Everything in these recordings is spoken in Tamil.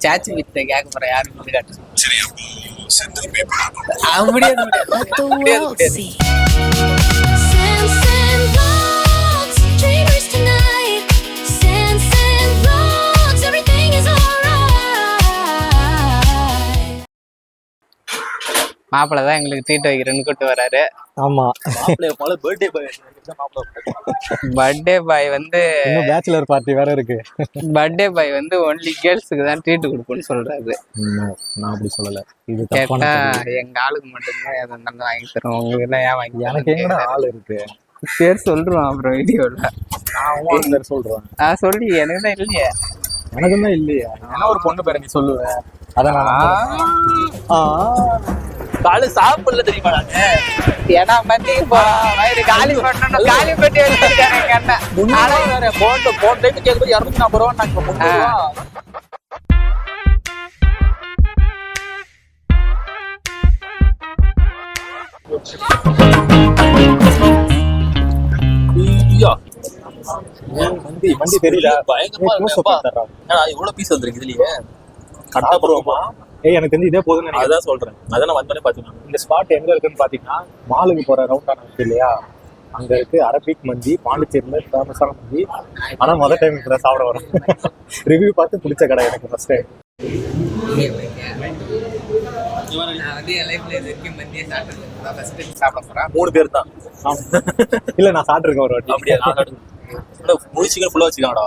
சாச்சி கிட்ட கேட்க போறேன் யாருக்கு வந்து காட்டு. முடியாது. மாப்பிள்ள தான் எங்களுக்கு ட்ரீட் வைக்கிறேன்னு கூட்டு வராரு. ஆமா, பர்த்டே பாய் வந்து பேச்சுலர் பார்ட்டி வேற இருக்கு. பர்த்டே பாய் வந்து ஒன்லி கேர்ள்ஸுக்கு தான் ட்ரீட் கொடுப்போம்னு சொல்றாரு. நான் அப்படி சொல்லல. இது கேட்டா எங்க ஆளுக்கு மட்டும்தான் எதை இருந்தாலும் வாங்கி தரோம், உங்களுக்கு எல்லாம் ஏன் வாங்கி. எனக்கு எங்கடா ஆள் இருக்கு, பேர் சொல்றோம் அப்புறம் வீடியோல. நான் சொல்றேன். சொல்லி எனக்கு தான் இல்லையே. எனக்கு தான் இல்லையா? ஏன்னா ஒரு பொண்ணு பேரை நீ சொல்லுவேன். அதான் காலு சாப்பிடல தெரியுமா? ஏன்னா மந்திக்கு போறோம், வயிறு காலி பண்ணணும், காலி பண்ணி வச்சிருக்காங்க. போன் டைம் கேட்கும்போது 240 ரூபா நாங்க மந்தி தெரியல. பயங்கரமா எவ்வளவு பீஸ் வந்துருக்கு இதுலயே. கரெக்டா போடுவோமா? எனக்கு தெரிஞ்சு இதே போதுன்னு அதான் சொல்றேன். அதான் நான் வந்தோடனே பாத்தீங்கன்னா இந்த ஸ்பாட் எங்க இருக்குன்னு பாத்தீங்கன்னா மாலுக்கு போற ரவுண்டான இருக்கு இல்லையா, அங்க இருக்கு. அரபிக் மந்தி பாண்டிச்சேரியில ஃபேமஸான மந்தி. ஆனா முதல் டைம் இப்பதான் சாப்பிட வரும். ரிவ்யூ பார்த்து பிடிச்ச கடை எனக்கு ஃபர்ஸ்ட் டைம். சாப்பிட போறேன். 3 பேர் தான். இல்ல நான் சாப்பிட்டுருக்கேன் ஒரு வாட்டி. அப்படியே முடிச்சுக்க ஃபுல்லா வச்சுக்காடா.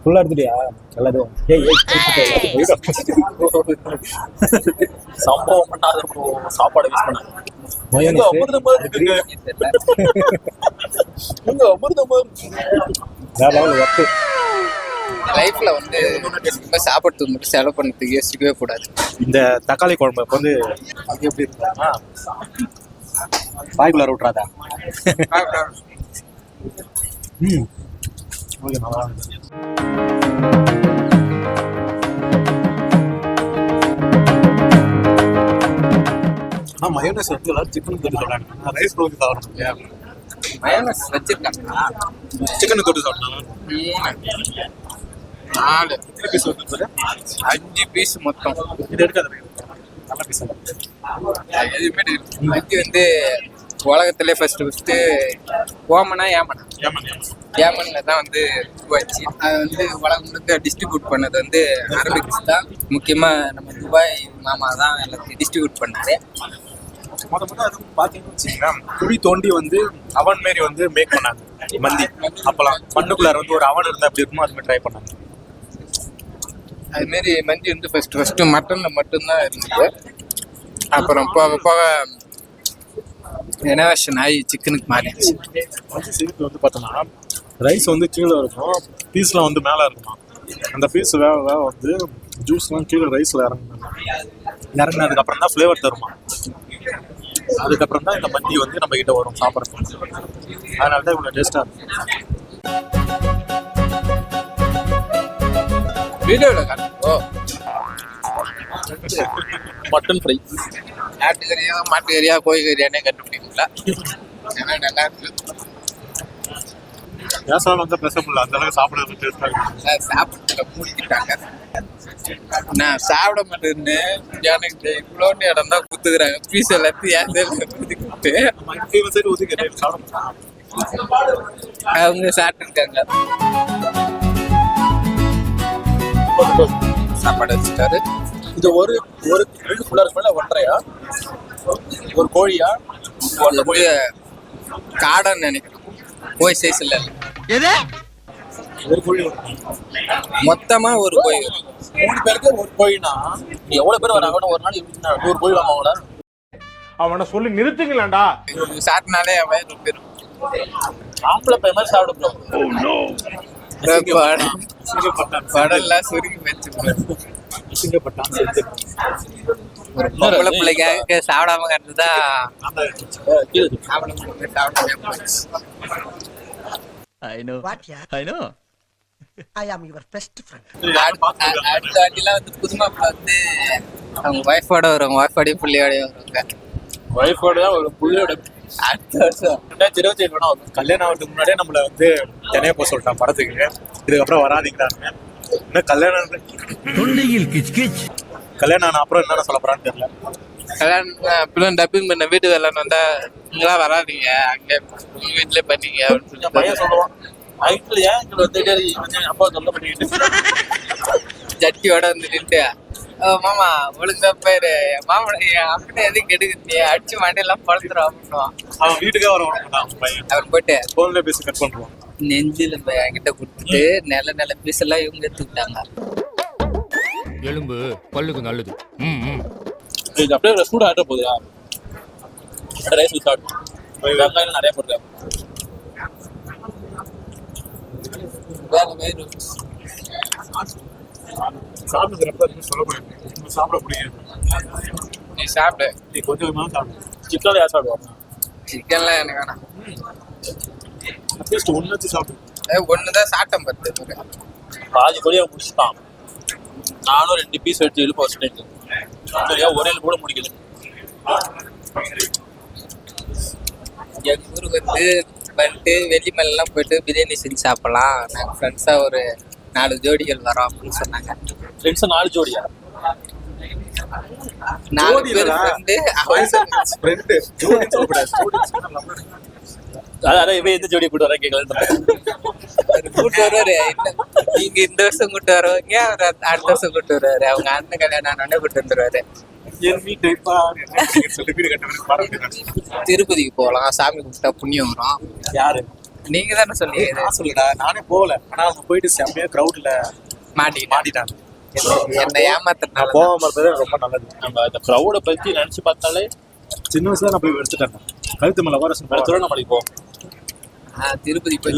ஃபுல்லா எடுத்துட்டியா? எல்லாரும் சம்பவம் பண்ணாத சாப்பாடு மிஸ் பண்ணாங்க. லைஃப்ல வந்து சாப்பிட்றதுக்கு மட்டும் செலவு பண்ணதுக்கு யோசிக்கவே கூடாது. இந்த தக்காளி குழம்பு வந்து அது எப்படி இருக்குன்னா வாய்க்குள்ளார விட்றாதா? ஓகே, நல்லா இருந்துச்சு. மயோனஸ் வந்து எல்லாரும் சிக்கன் தொட்டு சாப்பிட்டாங்க. ரைஸ் ரோக்கு சாப்பிடணும். மயோனஸ் வச்சிருக்காங்க. சிக்கன் தொட்டு சாப்பிட்டாங்க. 4 பீஸ் வந்து 5 பீஸ் மொத்தம். இது எடுக்காத நல்ல பீஸ். எதுவுமே மந்தி வந்து உலகத்திலே ஃபர்ஸ்ட் ஓமனா ஏமன்ல தான் வந்து உருவாச்சு. அது வந்து உலகம் முழுக்க டிஸ்ட்ரிபியூட் பண்ணது வந்து அரபிக்ஸ் தான். முக்கியமா நம்ம துபாய் மாமா தான் எல்லாத்தையும் டிஸ்ட்ரிபியூட் பண்ணாரு. அது பாத்தீங்கன்னு வச்சுக்கோங்க, குழி தோண்டி வந்து அவன் மாரி வந்து மேக் பண்ணாங்க மந்தி. அப்பெல்லாம் மண்ணுக்குள்ளார வந்து ஒரு அவன் இருந்தா அப்படி இருக்குமோ அது மாதிரி ட்ரை பண்ணாங்க. அது மாரி மந்தி வந்து ஃபர்ஸ்ட் மட்டன்ல மட்டும்தான் இருந்தது. அப்புறம் போக போக இனோவேஷன் ஆகி சிக்கனுக்கு மாறிடுச்சு. வந்து பார்த்தோம்னா ரைஸ் வந்து கீழே இருக்கும், பீஸ்லாம் வந்து மேலே இருக்குமா. அந்த பீஸ் வேக வந்து ஜூஸ்லாம் கீழே ரைஸில் இறங்கினதுக்கு அப்புறம் தான் ஃப்ளேவர் தருமா. அதுக்கப்புறம் தான் இந்த மந்தி வந்து நம்ம கிட்ட வரும் சாப்பிட்றதுக்கு. அதனால தான் இவ்வளோ டேஸ்டாக இருக்கும். வீடியோவில் காட்டுவோம். மட்டன் ஃப்ரை நாட்டுக்கறியா மாட்டுக்கறியா கோழிக்கறியானே கண்டுபிடிக்கல. ஏன்னா நல்லா இருக்கு. பேசாமல் வந்து பேச முடியல, அந்த அளவுக்கு சாப்பிட டேஸ்டாக இருக்கு. சாப்பிட்டு மூடிக்கிட்டாங்க. நான் சாப்பிட மாட்டேன்னு எனக்கு இவ்வளோன்னு இடம் தான் குத்துக்கிறாங்க. பீஸ் எல்லாத்தையும் ஊற்றிக்கிட்டு அவங்க சாப்பிட்டுருக்காங்க. சாப்பாடு வச்சுட்டாரு. இது ஒரு ஃபுல்லாக இருக்குல்ல, 1.5 ஒரு கோழியா? காடன்னு நினைக்கிறேன். கோழி சைஸ் இல்லை, ஒரு கோழி மொத்தமா ஒரு கோழி. 3 பேருக்கு ஒரு கோழினா எவ்வளவு பேர் வராங்க? ஒரு நாள் 100 கோழி வாங்க. அவனை சொல்லி நிறுத்துங்களேன்டா. சாப்பிட்டனாலே அவன் பேரும் ஆம்பளை பையன் மாதிரி சாப்பிடும். படம்லாம் சுருங்கி வச்சுப்பேன். ஒரு பொம்பளை பிள்ளைக்காக சாப்பிடாம கட்டுதான் அடுத்த வாட்டிலாம் வந்து புதுமா வந்து அவங்க ஒய்ஃபோட வருவாங்க, ஒய்ஃபோடய புள்ளியோடய வருவாங்க. ஒய்ஃபோட ஒரு புள்ளியோட அடுத்த வருஷம் 2027 வேணா கல்யாணம் ஆகிறதுக்கு முன்னாடியே நம்மள வந்து தனியா போக சொல்லிட்டான் படத்துக்கு. இதுக்கப்புறம் வராதீங்கிறாங்க. இன்னும் கல்யாணம் தொண்டையில் கிச் கிச். கல்யாணம் ஆன அப்புறம் என்னென்ன சொல்ல போறான்னு தெரியல. கல்யாணம் அப்புறம் டப்பிங் பண்ண வீட்டு வேலைன்னு வந்தா இங்கெல்லாம் வராதீங்க, அங்க உங்க வீட்டுல பண்ணீங்க அப்படின்னு என் பையன் சொல்லுவான், ஐக்கிள் ஏன் இங்க வந்துட்டு அப்பா சொல்ல பண்ணிக்கிட்டு ஜட்டியோட வந்துட்டு மாமா ஒழுங்கா போயிரு மாமா அப்படி எதுவும் கெடுக்குது அடிச்சு மாட்டையெல்லாம் பழந்துடும் அப்படின்னுவான். அவன் வீட்டுக்கே வர மாட்டான். அவன் பையன் அவர் போயிட்டு போன்ல பேசி கட் பண்ணுவான். நெஞ்சில என்கிட்ட கொடுத்துட்டு நல்ல பீஸ் எல்லாம் இவங்க எடுத்துக்கிட்டாங்க. எலும்பு பல்லுக்கு நல்லது. இது அப்படியே சூடு ஆட்ட போகுதா? ரைஸ் வித் சாட் வெங்காயம் நிறைய போடுறேன். வேற வேறு சாப்பிடுறப்ப சொல்ல முடியாது. சாப்பிட முடியாது. நீ சாப்பிடு. நீ கொஞ்சம் சாப்பிடு. சிக்கன் யார் சாப்பிடுவாங்க? சிக்கன்லாம் எனக்கு வேணாம். அட்லீஸ்ட் ஒன்று வச்சு சாப்பிடு. ஒண்ணுதான் சாப்பிட்டேன் பார்த்து. பாதி கொடியை முடிச்சுட்டான். நானும் 2 பீஸ் எடுத்து எழுப்ப வச்சுட்டேன். ஒரே கூட முடிக்கல. எங்க ஊருக்கு வந்துட்டு வெள்ளிமலைலாம் போயிட்டு பிரியாணி செஞ்சு சாப்பிடலாம், நாங்கள் ஃப்ரெண்ட்ஸாக ஒரு 4 ஜோடிகள் வரோம் அப்படின்னு சொன்னாங்க. ஃப்ரெண்ட்ஸா 4 ஜோடியா? 4 பேர் ஃப்ரெண்டு. அதான் இவன் எந்த ஜோடியை கூட்டு வர கேட்கல. கூட்டு வருவாரு. நீங்க இந்த வருஷம் கூட்டு வருவாங்க, அவர் அடுத்த வருஷம் கூட்டு வருவாரு. அவங்க அண்ணன் கல்யாணம் ஆனோடனே கூட்டு வந்துருவாரு. திருப்பதிக்கு போகலாம், சாமி கும்பிட்டா புண்ணியம் வரும். யாரு? நீங்க தானே சொன்னீங்க. சொல்லுடா, நானே போகல. ஆனா அவங்க போயிட்டு செம்மையா கிரௌட்ல மாட்டிட்டாங்க. என்ன ஏமாத்தினால போகாம இருந்தது ரொம்ப நல்லது. நம்ம இந்த கிரௌட பத்தி நினைச்சு பார்த்தாலே சின்ன வயசுல நான் போய் எடுத்துட்டேன். கழுத்து மலை வர திருவண்ணாமலைக்கு போவோம். திருப்பதி போய்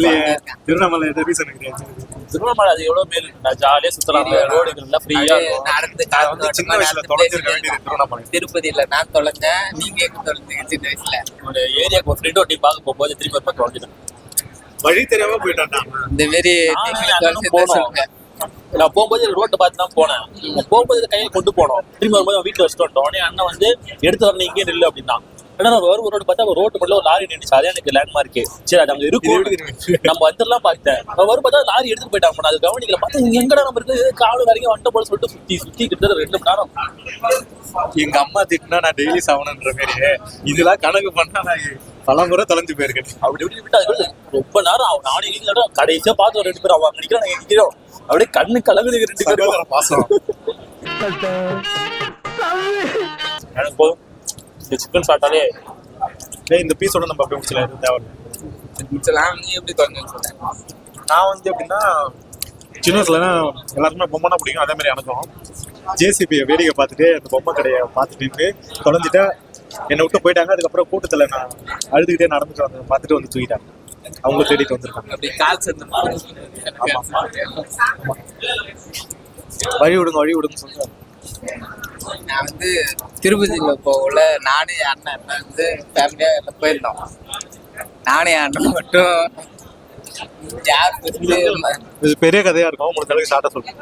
திருவண்ணாமலை எந்த ரீசன் கிடையாது. திருவண்ணாமலை அது எவ்வளவு பேர் ஜாலியா சுத்தலாம். ரோடுகள்லாம் ஃப்ரீயா நடந்து சின்ன வயசுல தொலைஞ்சிருக்க வேண்டியது திருவண்ணாமலை. திருப்பதியில நான் தொலைஞ்சேன், நீங்க எங்க தொலைஞ்சீங்க சின்ன வயசுல? ஒரு ஏரியாவுக்கு ஒரு ஃப்ரெண்ட் ஒட்டி பார்க்க போகும்போது திருப்பி பார்த்து வந்துட்டேன். வழி தெரியாம போயிட்டான். இந்த மாதிரி சொல்லுங்க. நான் போகும்போது ரோட்டை பார்த்து தான் போனேன். போகும்போது கையை கொண்டு போனோம். திரும்பி வரும்போது வீட்டுல வச்சுட்டு வந்துட்டோம். உடனே அண்ணன் வந்து எடுத்து வரணும், இங்கே நில்லு அப்படின்னா. ஏன்னா நம்ம ஒரு ரோடு பார்த்தா ரோட்டு மட்டும் ஒரு லாரி நின்றுச்சு. அதே எனக்கு லேண்ட்மார்க்கு. சரி, அது அங்க இருக்கும், நம்ம வந்துடலாம் பார்த்தேன். வரும் பார்த்தா லாரி எடுத்துட்டு போயிட்டாங்க. அது கவனிக்கல. பார்த்தா இங்க எங்கடா நம்ம இருக்கு காடு வரைக்கும் வந்துட்ட போல சொல்லிட்டு சுத்தி கிட்ட 2 மணி நேரம். எங்க அம்மா திட்டினா நான் டெய்லி சாவணுன்ற மாதிரி. இதெல்லாம் கணக்கு பண்ணா நான் பல முறை தொலைஞ்சு போயிருக்கேன். அப்படி இப்படி விட்டு அது ரொம்ப நேரம் அவங்க நானே நீங்களோட கடைசியா பார்த்து ஒரு 2 பேரும் அவங்க நினைக்கிறோம், நாங்க நிக்கிறோம். அப்படியே கண்ணு கலங்குது 2 பேரும். பாசம் எனக்கு போதும். சிக்கன் சாப்பிட்டாலே இந்த பீஸோட நம்ம அப்படியே முடிச்சல எதுவும் தேவை. நீ எப்படி தொலைஞ்சு சொல்றேன்? நான் வந்து எப்படின்னா சின்ன வயசுலனா எல்லாருமே பொம்மைனா பிடிக்கும். அதே மாதிரி எனக்கும் ஜேசிபியை வேடிக்கை பார்த்துட்டு அந்த பொம்மை கடையை பார்த்துட்டு தொலைஞ்சிட்டு என்னை விட்டு போயிட்டாங்க. அதுக்கப்புறம் கூட்டத்தில் நான் அழுதுகிட்டே நடந்துட்டு வந்து பார்த்துட்டு வந்து தூக்கிட்டாங்க. அவங்க தேடிட்டு வந்திருக்காங்க. அப்படி கால் சேர்ந்து வழி விடுங்க சொல்லுவாங்க. நான் வந்து திருப்பதியில போகல, நானே அண்ணன் வந்து ஃபேமிலியா எல்லாம் போயிருந்தோம். நானே அண்ணன் மட்டும் யார் இது பெரிய கதையா இருக்கும். உங்களுக்கு அளவுக்கு ஷார்ட்டா சொல்லுங்க.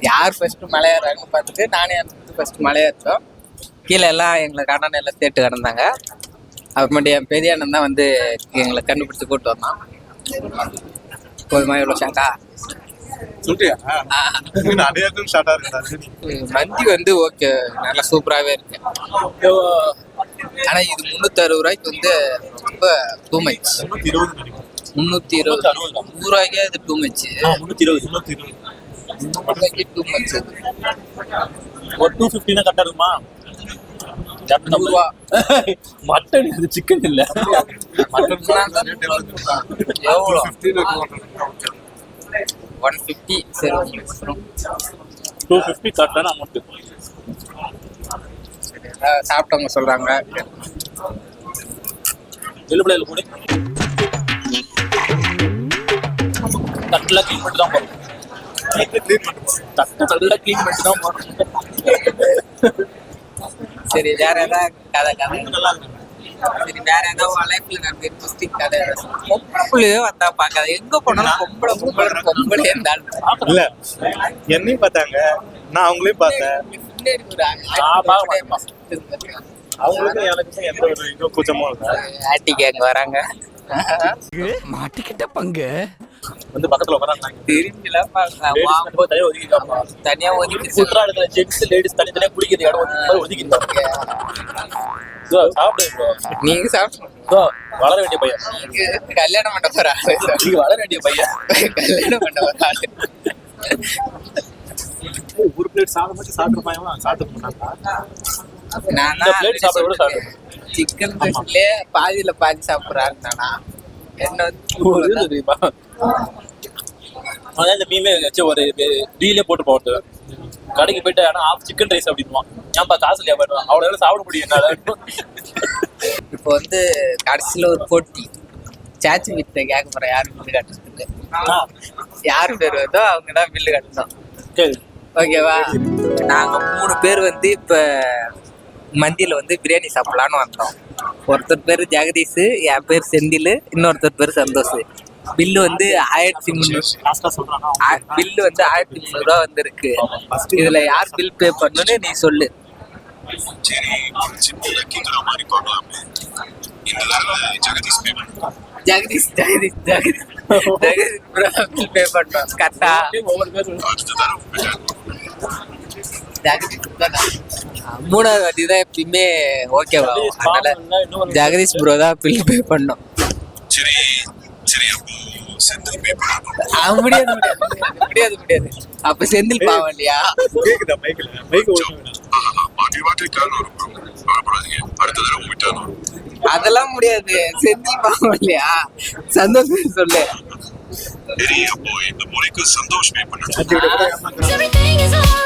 யார் ஃபர்ஸ்ட் மலையேறாங்கன்னு பார்த்துட்டு நானே அண்ணன் ஃபர்ஸ்ட் மலையேற்றோம். கீழே எல்லாம் எங்களை அண்ணன் எல்லாம் தேட்டு கிடந்தாங்க. அப்புறமேட்டு என் பெரிய அண்ணன் தான் வந்து எங்களை கண்டுபிடிச்சு கூப்பிட்டு வந்தான். போதுமா எவ்வளோ ஷாக்கா சொல்றியா? மந்தி வந்து ஓகே, நல்லா சூப்பராகவே இருக்கு. ஆனால் இது 360 ரூபாய்க்கு வந்து ரொம்ப டூ மச். 320 ரூபாய்க்கே இது டூ மச். 320 too much. ஒரு 250 கரெக்டா இருக்குமா? மட்டன் இது சிக்கன் இல்ல. எவ்வளோ? 150. சரி, 250 கரெக்டான அமௌண்ட். சாப்பிட்டவங்க சொல்றாங்க. எள்ளுப்படையில் கூட தட்டில் க்ளீன் பண்ணிட்டு தான் போகிறோம். தட்டை நல்லா க்ளீன் பண்ணிட்டு தான் போகிறோம். சரி, வேற ஏதாவது கதை நல்லா இருக்கு. சரி, வேற ஏதாவது லைஃப்ல நடந்த இன்ட்ரெஸ்டிங் கதை பொம்பளையே வந்தா பாக்காத, எங்க போனாலும் பொம்பளை இருந்தாலும் இல்ல என்னையும் பார்த்தாங்க, நான் அவங்களையும் பார்த்தேன். அவங்களுக்கும் எனக்கும் எந்த ஒரு இதுவும் கூச்சமும் இல்லை. ஆட்டிக்கு அங்க வராங்க மாட்டிக்கிட்ட பங்கு வந்து பக்கத்துல உட்காராங்க. திரும்பிலாம் தனியா ஒதுக்கிக்காமா தனியா ஒதுக்கி குற்றாலத்துல ஜென்ஸ் லேடிஸ் தனித்தனியா குளிக்கிற இடம் ஒதுக்கிட்டாங்க. சாப்பிடுங்க நீங்க சாப்பிட்டு வளர வேண்டிய பையன். நீங்க கல்யாணம் பண்ண போற ஆளு. நீங்க வளர வேண்டிய பையன். கல்யாணம் பண்ண போற ஆளு. ஒரு பிளேட் சாப்பிட மட்டும் சாப்பிட்டு பையன் சாப்பிட்டு போனாங்க. நானா இந்த பிளேட் சாப்பிட கூட சாப்பிடுவேன். சிக்கன் ரைஸ்லயே பாதியில பாதி சாப்பிடுறாரு நானா என்ன வந்து அதான் இந்த மீமே வச்சு ஒரு ரீலே போட்டு போட்டு கடைக்கு போயிட்டு ஆனா ஆஃப் சிக்கன் ரைஸ் அப்படின்வான். ஏன்பா காசு இல்லையா பண்ணுவான். அவ்வளோ சாப்பிட முடியும் என்னால. இப்போ வந்து கடைசியில ஒரு போட்டி சாச்சி வீட்டுல கேட்க போறேன் யாரு பில்லு கட்டுறதுக்கு. யாரு பேர் வருதோ அவங்க தான் பில்லு கட்டணும். சரி ஓகேவா? நாங்க 3 பேர் வந்து இப்ப மந்தியில வந்து பிரியாணி சாப்பிடலான்னு வந்தோம். ஒருத்தர் பேர் ஜெகதீஷ், என் பேர் செந்தில், இன்னொருத்தர் பேர் சந்தோஷ். பில்லு வந்து 1300 பில்லு வந்து 1300 ரூபா வந்திருக்கு. இதுல யார் பில் பே பண்ணணும்னு நீ சொல்லு. ஜெகதீஷ் ஜெகதீஷ் ஜெகதீஷ் ஜெகதீஷ் பில் பே பண்ணோம் கரெக்டா? மூணாவது வாட்டி தான் எப்பயுமே ஓகேவா? அதனால ஜெகதீஷ் ப்ரோ தான் பில் பே பண்ணோம். முடியாது முடியாது முடியாது. அப்ப செந்தில் பாவம் இல்லையா? கேக்குதா மைக்ல மைக் ஓடுங்க. அதெல்லாம் முடியாது. செந்தில் பாவம் இல்லையா? சந்தோஷம் சொல்லு. அப்போ இந்த முறைக்கு சந்தோஷமே பண்ண Everything is alright.